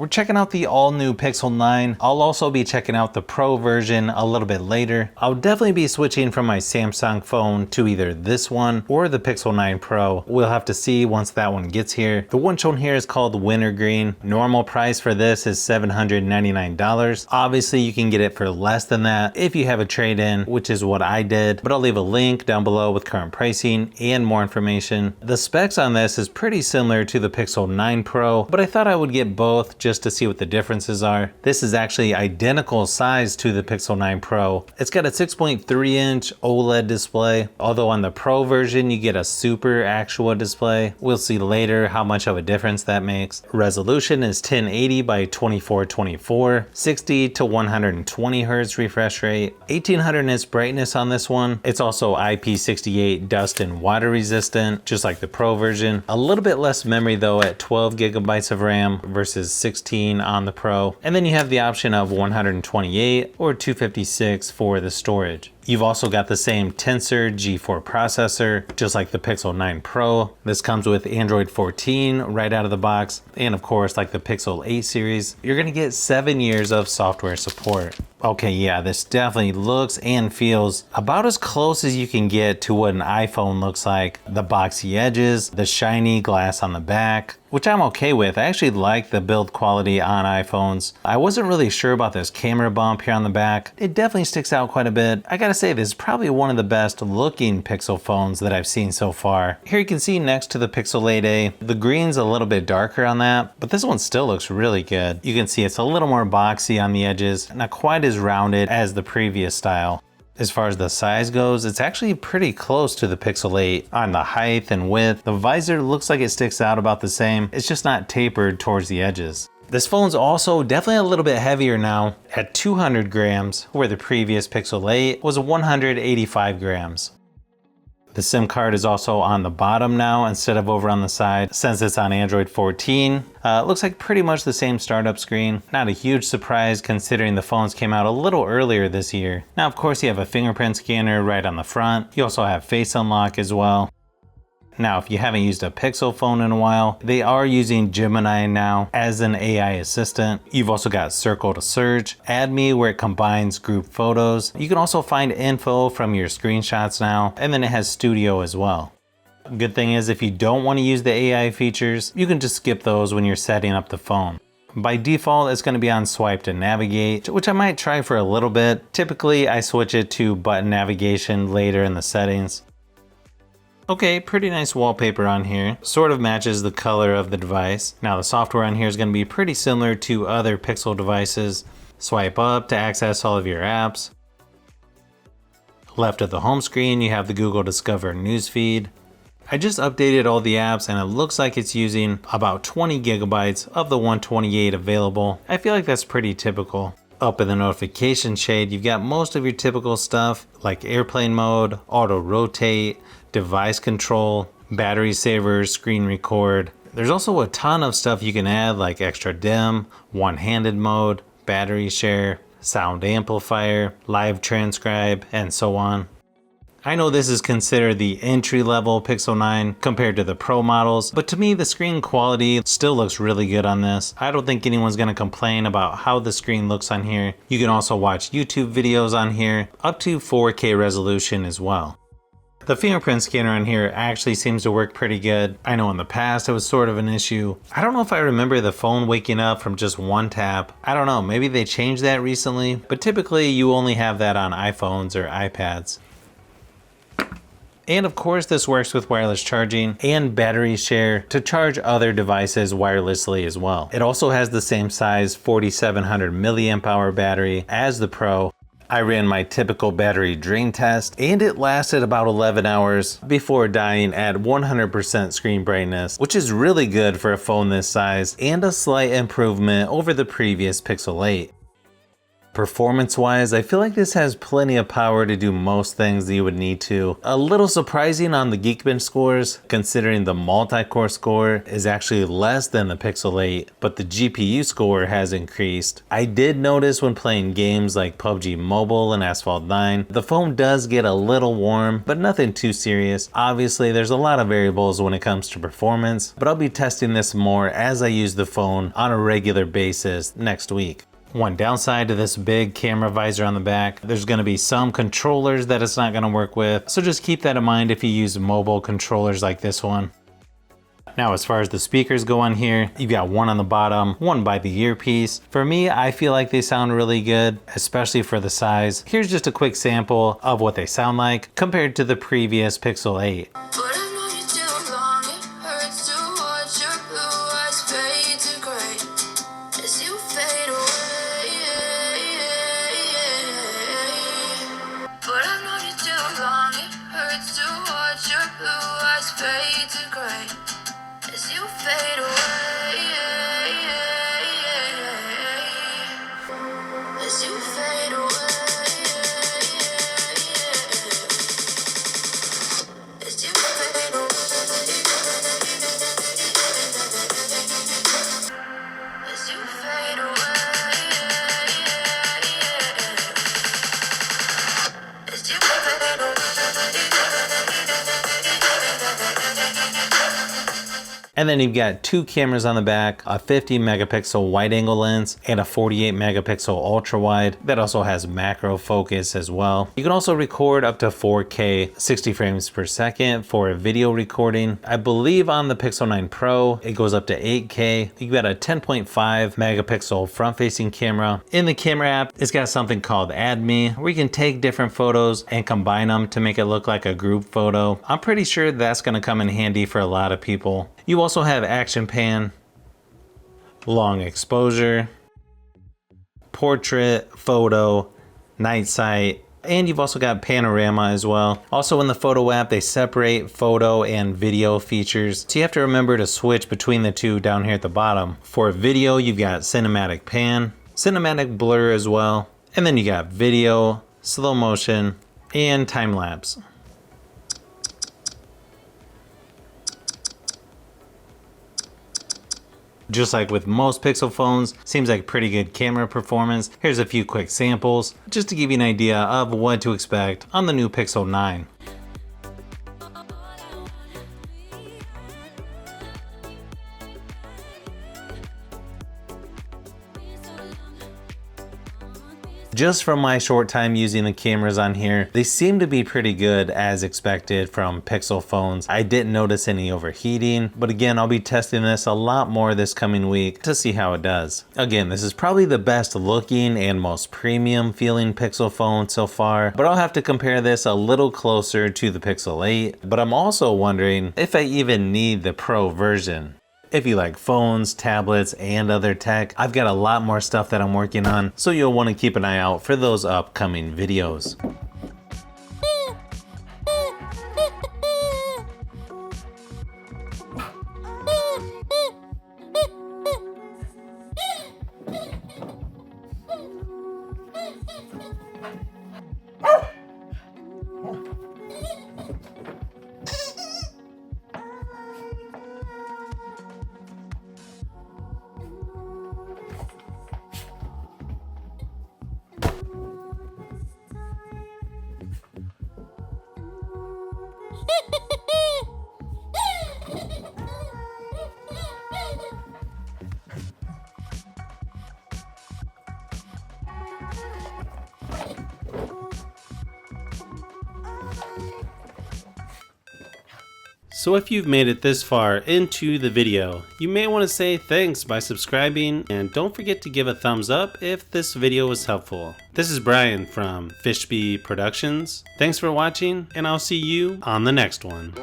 we're checking out the all new Pixel 9. I'll also be checking out the Pro version a little bit later. I'll definitely be switching from my Samsung phone to either this one or the Pixel 9 Pro. We'll have to see once that one gets here. The one shown here is called Wintergreen. Normal price for this is $799. Obviously you can get it for less than that if you have a trade-in, which is what I did, but I'll leave a link down below with current pricing and more information. The specs on this is pretty similar to the Pixel 9 Pro, but I thought I would get both just to see what the differences are. This is actually identical size to the Pixel 9 Pro. It's got a 6.3-inch OLED display, although on the Pro version you get a super actual display. We'll see later how much of a difference that makes. Resolution is 1080 by 2424, 60 to 120 Hz refresh rate, 1800 nits brightness on this one. It's also IP68 dust and water resistant, just like the Pro version. A little bit less memory though at 12 gigabytes of RAM versus 16 on the Pro. And then you have the option of 128 or 256 for the storage. You've also got the same Tensor G4 processor, just like the Pixel 9 Pro. This comes with Android 14 right out of the box. And of course, like the Pixel 8 series, you're gonna get 7 years of software support. Okay, yeah, this definitely looks and feels about as close as you can get to what an iPhone looks like. The boxy edges, the shiny glass on the back, which I'm okay with. I actually like the build quality on iPhones. I wasn't really sure about this camera bump here on the back. It definitely sticks out quite a bit. I gotta say, this is probably one of the best looking Pixel phones that I've seen so far. Here you can see next to the Pixel 8a, the green's a little bit darker on that, but this one still looks really good. You can see it's a little more boxy on the edges, not quite as rounded as the previous style. As far as the size goes, it's actually pretty close to the Pixel 8 on the height and width. The visor looks like it sticks out about the same. It's just not tapered towards the edges. This phone's also definitely a little bit heavier now at 200 grams, where the previous Pixel 8 was 185 grams. The SIM card is also on the bottom now instead of over on the side, since it's on Android 14. Looks like pretty much the same startup screen. Not a huge surprise considering the phones came out a little earlier this year. Now, of course, you have a fingerprint scanner right on the front. You also have face unlock as well. Now, if you haven't used a Pixel phone in a while, they are using Gemini now as an AI assistant. You've also got Circle to Search, Add Me where it combines group photos. You can also find info from your screenshots now, and then it has Studio as well. Good thing is if you don't want to use the AI features, you can just skip those when you're setting up the phone. By default, it's going to be on swipe to navigate, which I might try for a little bit. Typically, I switch it to button navigation later in the settings. Okay, pretty nice wallpaper on here. Sort of matches the color of the device. Now the software on here is going to be pretty similar to other Pixel devices. Swipe up to access all of your apps. Left of the home screen, you have the Google Discover newsfeed. I just updated all the apps and it looks like it's using about 20 gigabytes of the 128 available. I feel like that's pretty typical. Up in the notification shade, you've got most of your typical stuff like airplane mode, auto rotate, device control, battery savers, screen record. There's also a ton of stuff you can add like extra dim, one-handed mode, battery share, sound amplifier, live transcribe, and so on. I know this is considered the entry-level Pixel 9 compared to the Pro models, but to me the screen quality still looks really good on this. I don't think anyone's going to complain about how the screen looks on here. You can also watch YouTube videos on here, up to 4K resolution as well. The fingerprint scanner on here actually seems to work pretty good. I know in the past it was sort of an issue. I don't know if I remember the phone waking up from just one tap. I don't know, maybe they changed that recently, but typically you only have that on iPhones or iPads. And of course this works with wireless charging and battery share to charge other devices wirelessly as well. It also has the same size 4700 milliamp hour battery as the Pro. I ran my typical battery drain test and it lasted about 11 hours before dying at 100% screen brightness, which is really good for a phone this size and a slight improvement over the previous Pixel 8. Performance-wise, I feel like this has plenty of power to do most things that you would need to. A little surprising on the Geekbench scores, considering the multi-core score is actually less than the Pixel 8, but the GPU score has increased. I did notice when playing games like PUBG Mobile and Asphalt 9, the phone does get a little warm, but nothing too serious. Obviously, there's a lot of variables when it comes to performance, but I'll be testing this more as I use the phone on a regular basis next week. One downside to this big camera visor on the back, there's going to be some controllers that it's not going to work with, so just keep that in mind if you use mobile controllers like this one. Now, as far as the speakers go on here, you've got one on the bottom, one by the earpiece. For me, I feel like they sound really good, especially for the size. Here's just a quick sample of what they sound like compared to the previous Pixel 8. And then you've got two cameras on the back, a 50 megapixel wide angle lens and a 48 megapixel ultra wide that also has macro focus as well. You can also record up to 4K 60 frames per second for video recording. I believe on the Pixel 9 Pro it goes up to 8K. You've got a 10.5 megapixel front facing camera. In the camera app, it's got something called Add Me where you can take different photos and combine them to make it look like a group photo. I'm pretty sure that's going to come in handy for a lot of people. You also have action pan, long exposure, portrait, photo, night sight, and you've also got panorama as well. Also in the photo app, they separate photo and video features. So you have to remember to switch between the two down here at the bottom. For video, you've got cinematic pan, cinematic blur as well, and then you got video, slow motion, and time lapse. Just like with most Pixel phones, seems like pretty good camera performance. Here's a few quick samples, just to give you an idea of what to expect on the new Pixel 9. Just from my short time using the cameras on here, they seem to be pretty good as expected from Pixel phones. I didn't notice any overheating, but again, I'll be testing this a lot more this coming week to see how it does. Again, this is probably the best looking and most premium feeling Pixel phone so far, but I'll have to compare this a little closer to the Pixel 8, but I'm also wondering if I even need the Pro version. If you like phones, tablets, and other tech, I've got a lot more stuff that I'm working on, so you'll want to keep an eye out for those upcoming videos. So if you've made it this far into the video, you may want to say thanks by subscribing, and don't forget to give a thumbs up if this video was helpful. This is Brian from Fishbee Productions. Thanks for watching, and I'll see you on the next one.